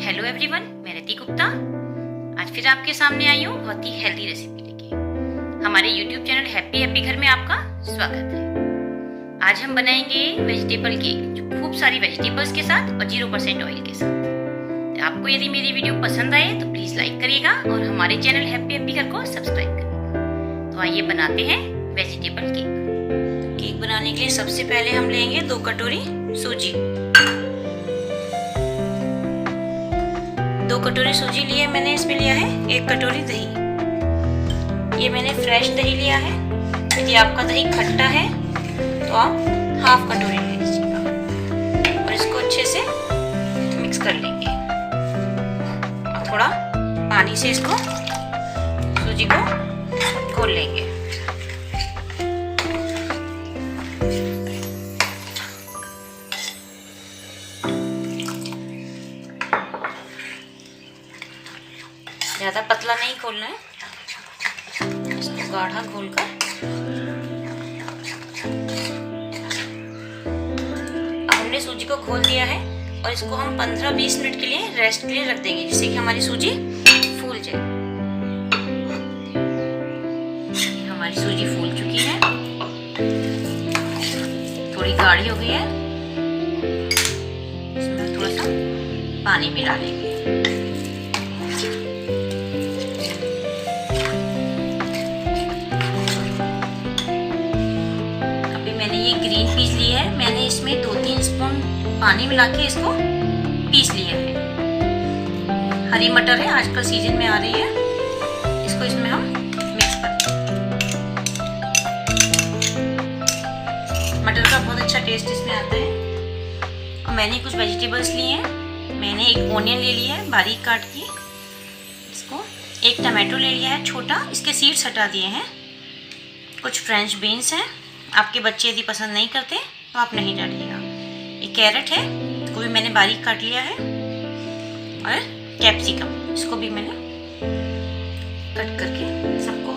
Hello everyone, मैं रति गुप्ता आज फिर आपके सामने आई हूँ बहुत ही हेल्दी रेसिपी लेके। हमारे यूट्यूब चैनल हैप्पी हैप्पी घर में आपका स्वागत है। आज हम बनाएंगे वेजिटेबल केक, जो खूब सारी वेजिटेबल्स के साथ और 0% ऑयल के साथ। तो आपको यदि मेरी वीडियो पसंद आए तो प्लीज लाइक करिएगा और हमारे चैनल हैप्पी हैप्पी घर को सब्सक्राइब करिएगा। तो आइए बनाते हैं वेजिटेबल केक। तो केक बनाने के लिए सबसे पहले हम लेंगे 2 कटोरी सूजी। 2 कटोरी सूजी लिए मैंने। इसमें लिया है 1 कटोरी दही। ये मैंने फ्रेश दही लिया है। यदि आपका दही खट्टा है तो आप हाफ कटोरी ले लीजिएगा और इसको अच्छे से मिक्स कर लेंगे। और थोड़ा पानी से इसको सूजी को घोल लेंगे। ज़्यादा पतला नहीं घोलना है, इसको गाढ़ा घोलकर अब हमने सूजी को घोल दिया है और इसको हम 15-20 मिनट के लिए रेस्ट के लिए रख देंगे, जिससे कि हमारी सूजी फूल जाए। हमारी सूजी फूल चुकी है, थोड़ी गाढ़ी हो गई है। इसमें थोड़ा सा पानी मिला लेंगे। ग्रीन पीस लिया है मैंने, इसमें 2-3 स्पून पानी मिला के इसको पीस लिया है। हरी मटर है, आजकल सीजन में आ रही है। इसको इसमें हम मिक्स करते हैं। मटर का बहुत अच्छा टेस्ट इसमें आता है। और मैंने कुछ वेजिटेबल्स लिए हैं। मैंने एक ओनियन ले लिया है बारीक काट के, इसको एक टमाटो ले लिया है छोटा, इसके सीड्स हटा दिए हैं। कुछ फ्रेंच बीन्स हैं, आपके बच्चे यदि पसंद नहीं करते तो आप नहीं डालिएगा। एक कैरेट है, इसको भी मैंने बारीक काट लिया है। और कैप्सिकम, इसको भी मैंने कट करके सबको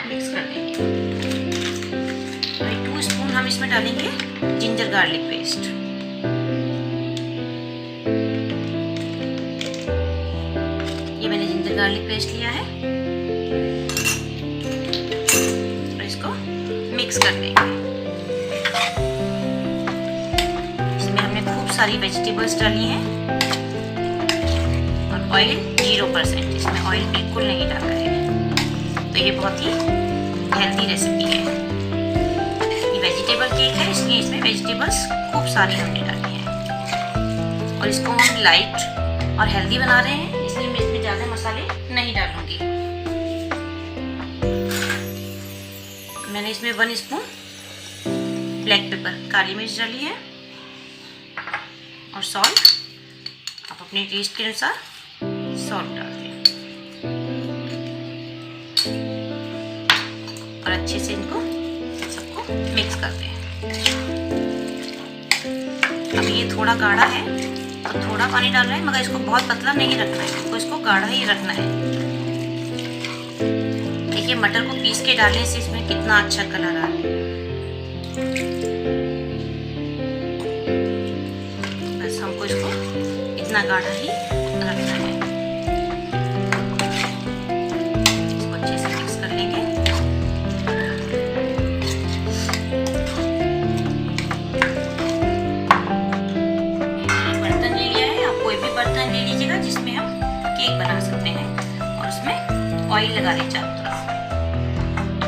मिक्स कर देंगे। और 2 स्पून हम इसमें डालेंगे जिंजर गार्लिक पेस्ट। ये मैंने जिंजर गार्लिक पेस्ट लिया है और इसको मिक्स कर देंगे। इसमें हमने खूब सारी वेजिटेबल्स डाली हैं और ऑयल 0%, इसमें ऑयल बिल्कुल नहीं डाला है। तो ये बहुत ही हेल्दी रेसिपी है। ये वेजिटेबल केक है, इसलिए इसमें वेजिटेबल्स खूब सारी हमने डाली हैं। और इसको हम लाइट और हेल्दी बना रहे हैं, इसलिए मैं इसमें ज़्यादा मसाले नहीं डालूंगी। मैंने इसमें 1 स्पून ब्लैक पेपर काली मिर्च डाली है और सॉल्ट, आप अपने टेस्ट के अनुसार सॉल्ट डाल दें। और अच्छे से इनको सबको मिक्स कर दें। अब ये थोड़ा गाढ़ा है तो थोड़ा पानी डाल रहे हैं, मगर इसको बहुत पतला नहीं रखना है, तो इसको गाढ़ा ही रखना है। देखिए मटर को पीस के डालने से इसमें कितना अच्छा कलर आ रहा है। बस हमको इसको इतना गाढ़ा ही रखना है। इसको अच्छे से मिक्स कर लेंगे। मैंने बर्तन ले लिया है, आप कोई भी बर्तन ले लीजिएगा जिसमें हम केक बना सकते हैं। और उसमें ऑयल लगा लें चारों तरफ।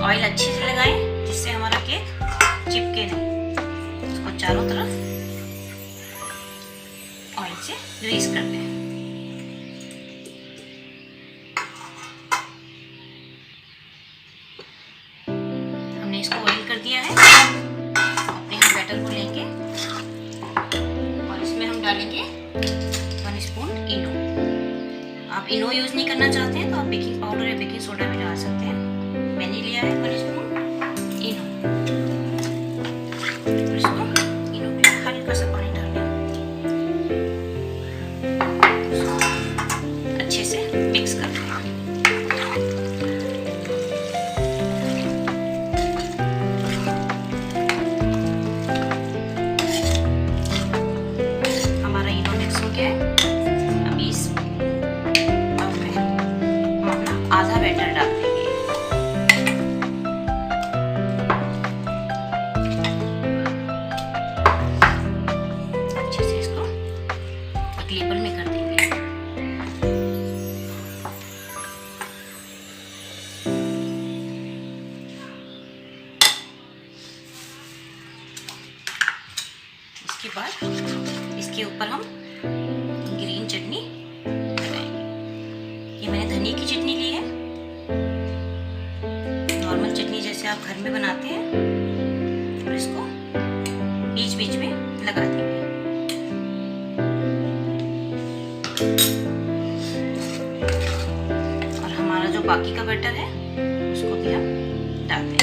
ऑयल अच्छे से लगाएं जिससे हमारा केक चिपके नहीं। इसको चारों तरफ ऑयल से ग्रीस कर दें। हमने इसको ऑयल कर दिया है। अपने हम बैटर को लेंगे और इसमें हम डालेंगे 1 स्पून इनो। आप इनो यूज नहीं करना चाहते हैं तो आप बेकिंग पाउडर या बेकिंग सोडा भी डाल सकते हैं। मैंने लिया है 1 स्पून इनो। इसको इनो में हल्का सा पानी डाल दें, अच्छे से मिक्स कर दें। हमारा इनो मिक्स हो गया है। अब इस वेजिटेबल में कर देंगे। इसके बाद इसके ऊपर हम ग्रीन चटनी लगाएंगे। ये मैंने धनिया की चटनी ली है, नॉर्मल चटनी जैसे आप घर में बनाते हैं, और इसको बीच बीच में लगा देंगे। और हमारा जो बाकी का बैटर है उसको भी हम डाल देंगे।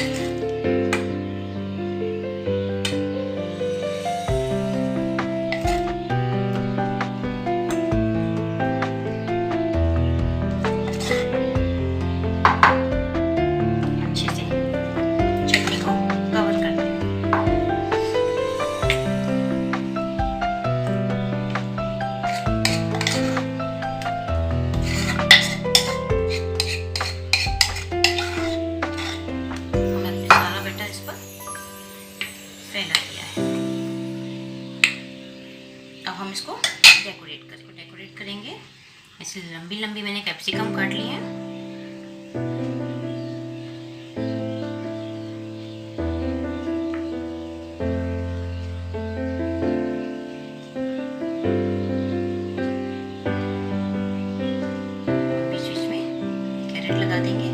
अब हम इसको डेकोरेट करेंगे। ऐसे लंबी लंबी मैंने कैप्सिकम काट ली है। बीच बीच में कैरेट लगा देंगे।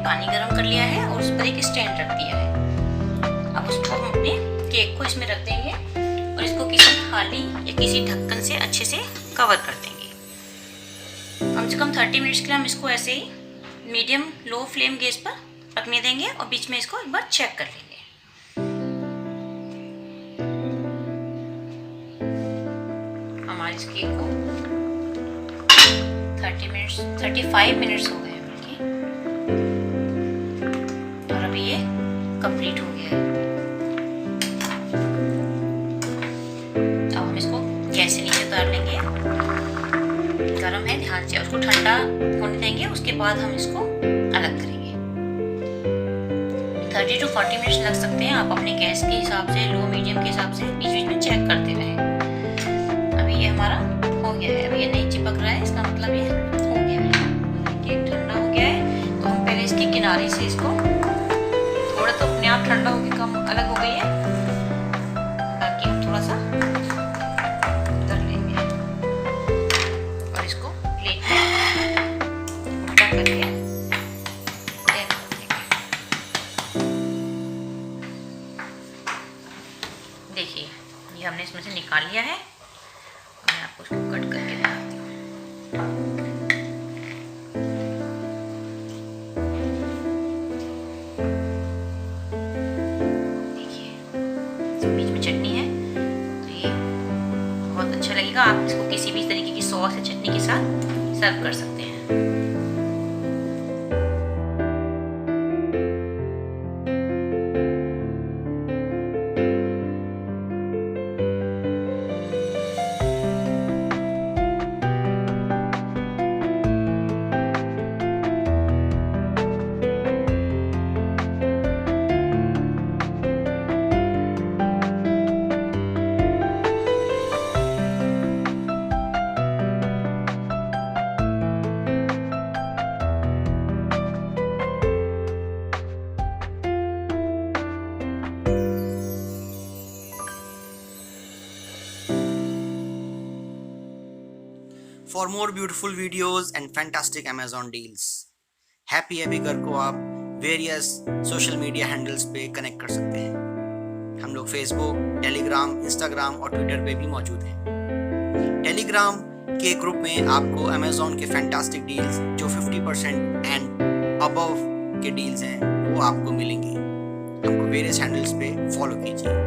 पानी गरम कर लिया है और उस पर एक स्टैंड रख दिया है। अब उसको हम अपने केक को इसमें रख देंगे और इसको किसी थाली या किसी ढक्कन से अच्छे से कवर कर देंगे। कम से कम 30 मिनट्स के लिए हम इसको ऐसे ही मीडियम लो फ्लेम गैस पर पकने देंगे और बीच में इसको एक बार चेक कर लेंगे। हमारे इस केक को 35 मिनट्स हो गए हैं बल्कि, और अभी ये कंप्लीट हो गया है। अब हम इसको गैस से नीचे उतार लेंगे। गरम है, ध्यान से उसको ठंडा होने देंगे, उसके बाद हम इसको अलग करेंगे। 30 to 40 मिनट्स लग सकते हैं। आप अपने गैस के हिसाब से, लो मीडियम के हिसाब से बीच बीच में चेक करते रहें। अभी ये हमारा हो गया है। अभी ये नहीं चिपक रहा है, इसका मतलब ये हो गया है। केक ठंडा हो गया है, तो हम पहले इसके किनारे से इसको थोड़ा, तो अपने आप ठंडा होकर कम अलग हो गई है, बाकी हम थोड़ा सा कर लेंगे और इसको प्लेट में उल्टा करके देखिए, ये हमने इसमें से निकाल लिया है। मैं आपको इसको कट करके दिखाती हूँ। देखिए, बीच में चटनी है, तो ये बहुत अच्छा लगेगा। आप इसको किसी भी तरीके की सॉस या चटनी के साथ सर्व कर सकते हैं। For more beautiful videos and fantastic Amazon deals, happy घर को आप वेरियस सोशल मीडिया हैंडल्स पे कनेक्ट कर सकते हैं। हम लोग फेसबुक, टेलीग्राम, इंस्टाग्राम और ट्विटर पे भी मौजूद हैं। टेलीग्राम के ग्रुप में आपको अमेजोन के फैंटास्टिक डील्स जो 50% एंड अबव के डील्स हैं वो आपको मिलेंगी। हमको वेरियस हैंडल्स पे फॉलो कीजिए।